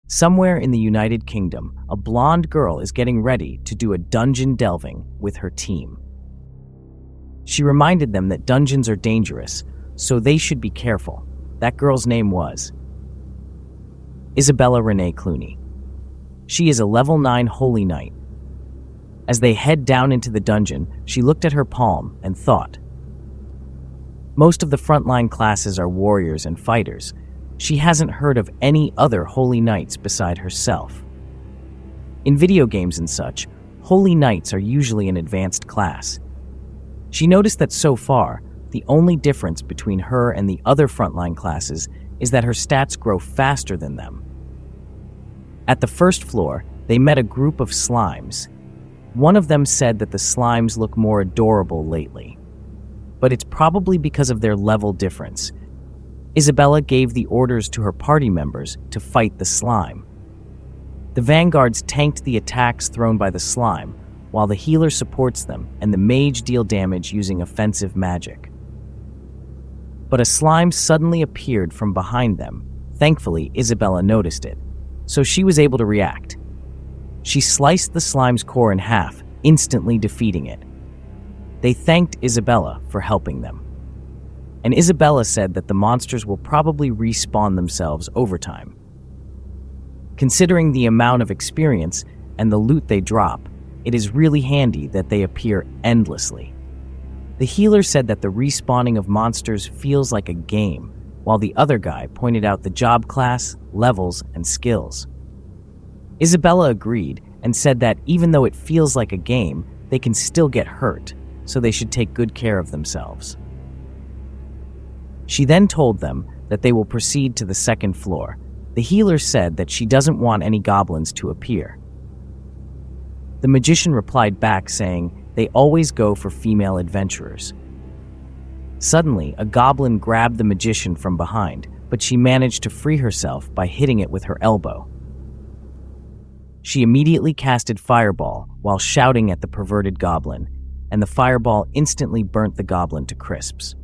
Somewhere in the United Kingdom, a blonde girl is getting ready to do a dungeon delving with her team. She reminded them that dungeons are dangerous, so they should be careful. That girl's name was Isabella Renee Clooney. She is a level 9 holy knight. As they head down into the dungeon, she looked at her palm and thought, most of the frontline classes are warriors and fighters. She hasn't heard of any other holy knights beside herself. In video games and such, holy knights are usually an advanced class. She noticed that so far, the only difference between her and the other frontline classes is that her stats grow faster than them. At the first floor, they met a group of slimes. One of them said that the slimes look more adorable lately, but it's probably because of their level difference. Isabella gave the orders to her party members to fight the slime. The vanguards tanked the attacks thrown by the slime, while the healer supports them and the mage deal damage using offensive magic. But a slime suddenly appeared from behind them. Thankfully, Isabella noticed it, so she was able to react. She sliced the slime's core in half, instantly defeating it. They thanked Isabella for helping them. And Isabella said that the monsters will probably respawn themselves over time. Considering the amount of experience and the loot they drop, it is really handy that they appear endlessly. The healer said that the respawning of monsters feels like a game, while the other guy pointed out the job class, levels, and skills. Isabella agreed and said that even though it feels like a game, they can still get hurt, so they should take good care of themselves. She then told them that they will proceed to the second floor. The healer said that she doesn't want any goblins to appear. The magician replied back saying they always go for female adventurers. Suddenly, a goblin grabbed the magician from behind, but she managed to free herself by hitting it with her elbow. She immediately casted Fireball while shouting at the perverted goblin, and the fireball instantly burnt the goblin to crisps.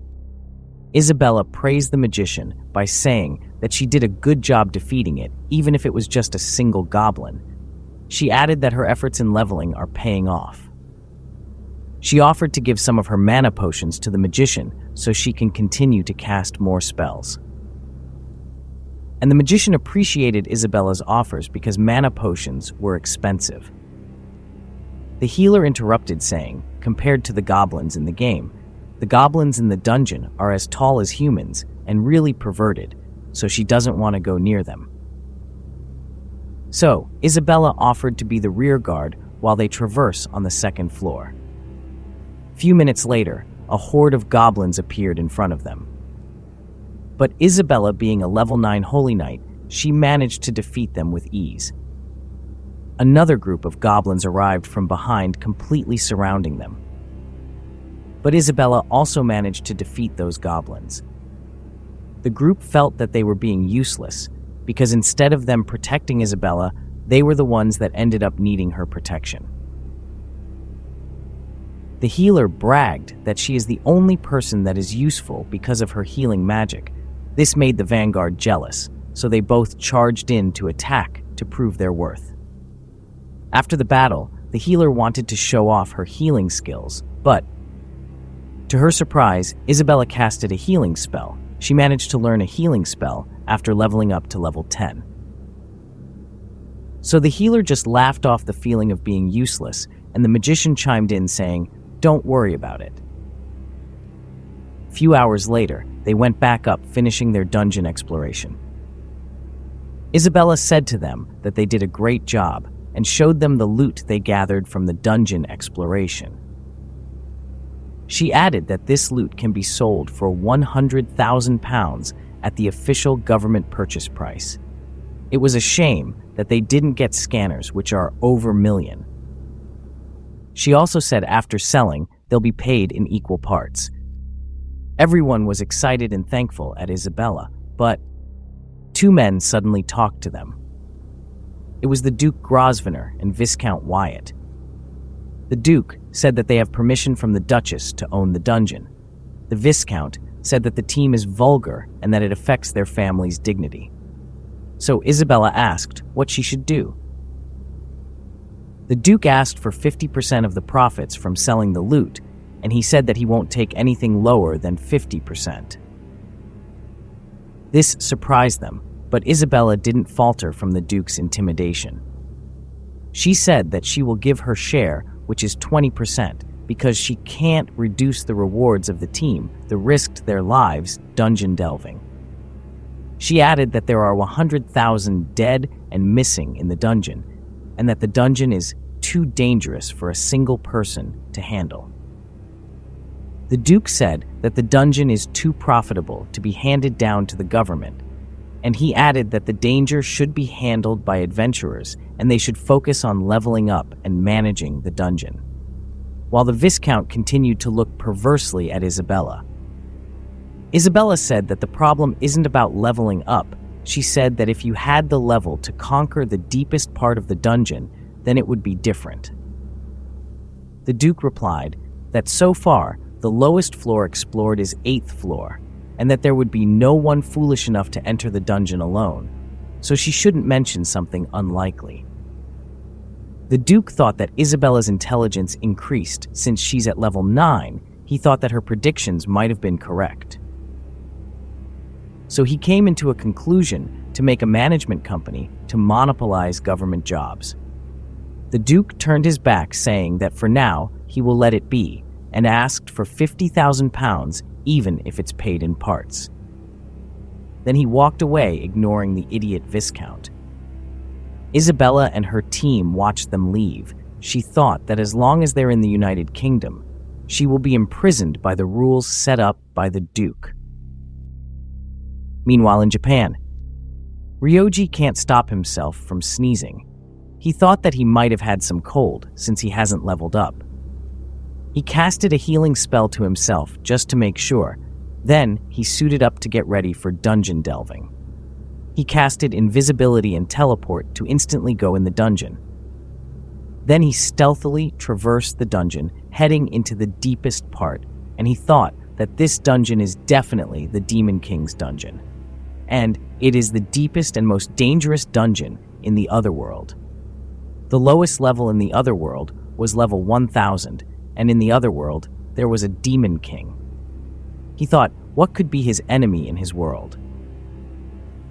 Isabella praised the magician by saying that she did a good job defeating it, even if it was just a single goblin. She added that her efforts in leveling are paying off. She offered to give some of her mana potions to the magician so she can continue to cast more spells. And the magician appreciated Isabella's offers because mana potions were expensive. The healer interrupted, saying, compared to the goblins in the game, the goblins in the dungeon are as tall as humans and really perverted, so she doesn't want to go near them. So, Isabella offered to be the rear guard while they traverse on the second floor. Few minutes later, a horde of goblins appeared in front of them. But Isabella, being a level 9 holy knight, she managed to defeat them with ease. Another group of goblins arrived from behind, completely surrounding them. But Isabella also managed to defeat those goblins. The group felt that they were being useless, because instead of them protecting Isabella, they were the ones that ended up needing her protection. The healer bragged that she is the only person that is useful because of her healing magic. This made the vanguard jealous, so they both charged in to attack to prove their worth. After the battle, the healer wanted to show off her healing skills, but to her surprise, Isabella casted a healing spell. She managed to learn a healing spell after leveling up to level 10. So the healer just laughed off the feeling of being useless, and the magician chimed in saying, "Don't worry about it." A few hours later, they went back up, finishing their dungeon exploration. Isabella said to them that they did a great job and showed them the loot they gathered from the dungeon exploration. She added that this loot can be sold for £100,000 at the official government purchase price. It was a shame that they didn't get scanners, which are over a million. She also said after selling, they'll be paid in equal parts. Everyone was excited and thankful at Isabella, but two men suddenly talked to them. It was the Duke Grosvenor and Viscount Wyatt. The Duke said that they have permission from the Duchess to own the dungeon. The Viscount said that the team is vulgar and that it affects their family's dignity. so Isabella asked what she should do. The Duke asked for 50% of the profits from selling the loot, and he said that he won't take anything lower than 50%. This surprised them, but Isabella didn't falter from the Duke's intimidation. She said that she will give her share, which is 20%, because she can't reduce the rewards of the team that risked their lives dungeon delving. She added that there are 100,000 dead and missing in the dungeon, and that the dungeon is too dangerous for a single person to handle. The Duke said that the dungeon is too profitable to be handed down to the government, and he added that the danger should be handled by adventurers and they should focus on leveling up and managing the dungeon. While the Viscount continued to look perversely at Isabella. Isabella said that the problem isn't about leveling up. She said that if you had the level to conquer the deepest part of the dungeon, then it would be different. The Duke replied that so far, the lowest floor explored is 8th floor, and that there would be no one foolish enough to enter the dungeon alone, so she shouldn't mention something unlikely. The Duke thought that Isabella's intelligence increased since she's at level 9. He thought that her predictions might have been correct. So he came into a conclusion to make a management company to monopolize government jobs. The Duke turned his back, saying that for now he will let it be, and asked for £50,000 even if it's paid in parts. Then he walked away, ignoring the idiot Viscount. Isabella and her team watched them leave. She thought that as long as they're in the United Kingdom, she will be imprisoned by the rules set up by the Duke. Meanwhile, in Japan, Ryoji can't stop himself from sneezing. He thought that he might have had some cold since he hasn't leveled up. He casted a healing spell to himself just to make sure. Then he suited up to get ready for dungeon delving. He casted invisibility and teleport to instantly go in the dungeon. Then he stealthily traversed the dungeon, heading into the deepest part, and he thought that this dungeon is definitely the Demon King's dungeon. And it is the deepest and most dangerous dungeon in the Otherworld. The lowest level in the Otherworld was level 1000, and in the Otherworld, there was a Demon King. He thought, what could be his enemy in his world?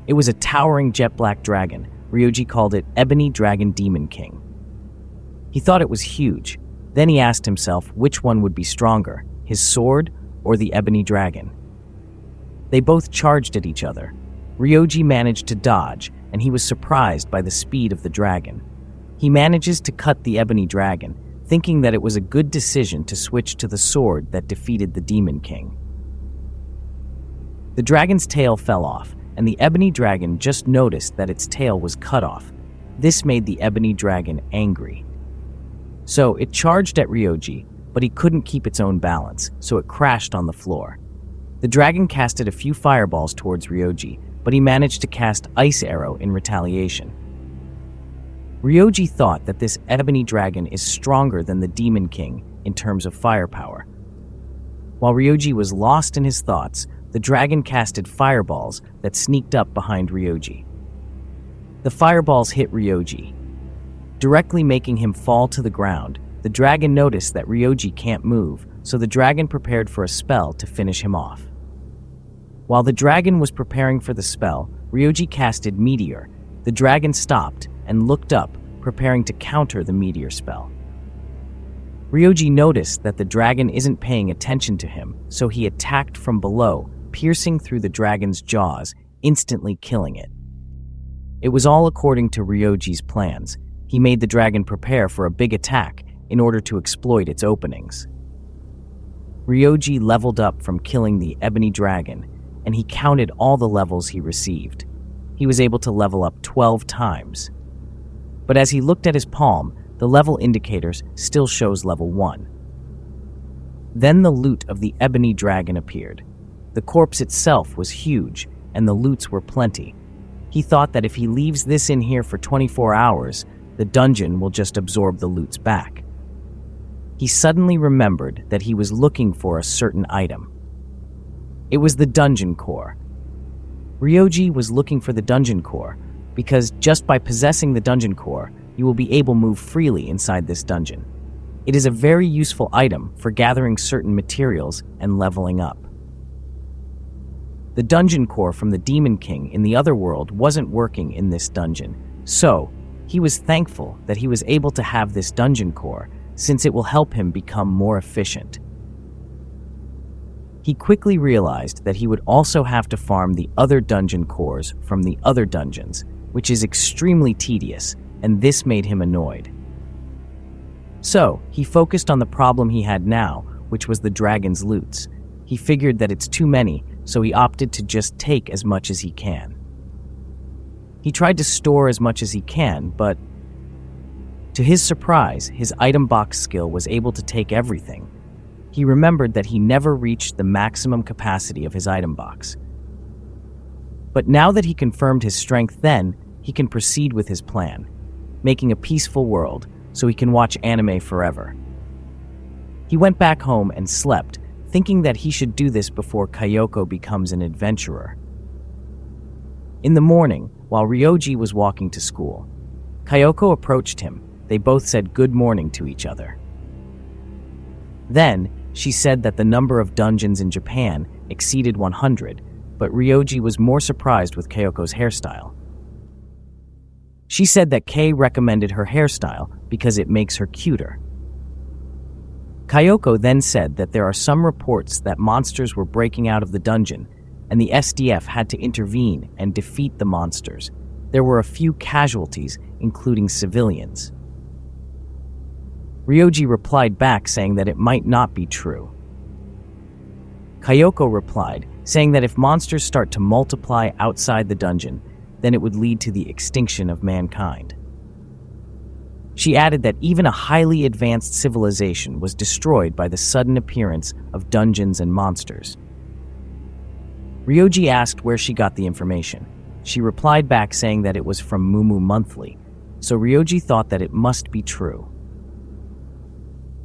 It was a towering jet-black dragon. Ryoji called it Ebony Dragon Demon King. He thought it was huge. Then he asked himself which one would be stronger, his sword or the Ebony Dragon. They both charged at each other. Ryoji managed to dodge, and he was surprised by the speed of the dragon. He manages to cut the Ebony Dragon, thinking that it was a good decision to switch to the sword that defeated the Demon King. The dragon's tail fell off, and the Ebony Dragon just noticed that its tail was cut off. This made the Ebony Dragon angry. So it charged at Ryoji, but he couldn't keep its own balance, so it crashed on the floor. The dragon casted a few fireballs towards Ryoji, but he managed to cast Ice Arrow in retaliation. Ryoji thought that this Ebony Dragon is stronger than the Demon King in terms of firepower. While Ryoji was lost in his thoughts, the dragon casted fireballs that sneaked up behind Ryoji. The fireballs hit Ryoji, directly making him fall to the ground. The dragon noticed that Ryoji can't move, so the dragon prepared for a spell to finish him off. While the dragon was preparing for the spell, Ryoji casted Meteor. The dragon stopped and looked up, preparing to counter the Meteor spell. Ryoji noticed that the dragon isn't paying attention to him, so he attacked from below, piercing through the dragon's jaws, instantly killing it. It was all according to Ryoji's plans. He made the dragon prepare for a big attack in order to exploit its openings. Ryoji leveled up from killing the Ebony Dragon, and he counted all the levels he received. He was able to level up 12 times. But as he looked at his palm, the level indicators still shows level 1. Then the loot of the Ebony Dragon appeared. The corpse itself was huge, and the loots were plenty. He thought that if he leaves this in here for 24 hours, the dungeon will just absorb the loots back. He suddenly remembered that he was looking for a certain item. It was the dungeon core. Ryoji was looking for the dungeon core, because just by possessing the dungeon core, you will be able to move freely inside this dungeon. It is a very useful item for gathering certain materials and leveling up. The dungeon core from the Demon King in the other world wasn't working in this dungeon, so he was thankful that he was able to have this dungeon core since it will help him become more efficient. He quickly realized that he would also have to farm the other dungeon cores from the other dungeons, which is extremely tedious, and this made him annoyed. So, he focused on the problem he had now, which was the dragon's loots. He figured that it's too many, so he opted to just take as much as he can. He tried to store as much as he can, but to his surprise, his item box skill was able to take everything. He remembered that he never reached the maximum capacity of his item box. But now that he confirmed his strength then, he can proceed with his plan, making a peaceful world so he can watch anime forever. He went back home and slept, thinking that he should do this before Kayoko becomes an adventurer. In the morning, while Ryoji was walking to school, Kayoko approached him. They both said good morning to each other. Then, she said that the number of dungeons in Japan exceeded 100, but Ryoji was more surprised with Kayoko's hairstyle. She said that Kei recommended her hairstyle because it makes her cuter. Kayoko then said that there are some reports that monsters were breaking out of the dungeon, and the SDF had to intervene and defeat the monsters. There were a few casualties, including civilians. Ryoji replied back saying that it might not be true. Kayoko replied, saying that if monsters start to multiply outside the dungeon, then it would lead to the extinction of mankind. She added that even a highly advanced civilization was destroyed by the sudden appearance of dungeons and monsters. Ryoji asked where she got the information. She replied back saying that it was from Mumu Monthly, so Ryoji thought that it must be true.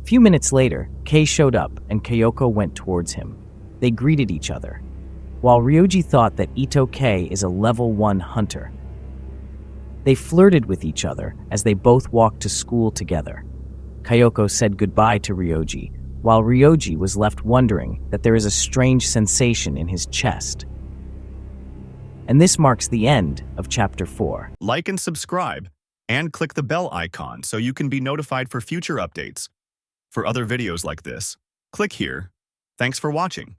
A few minutes later, Kei showed up and Kayoko went towards him. They greeted each other, while Ryoji thought that Ito Kei is a level 1 hunter. They flirted with each other as they both walked to school together. Kayoko said goodbye to Ryoji, while Ryoji was left wondering that there is a strange sensation in his chest. And this marks the end of Chapter 4. Like and subscribe, and click the bell icon so you can be notified for future updates. For other videos like this, click here. Thanks for watching.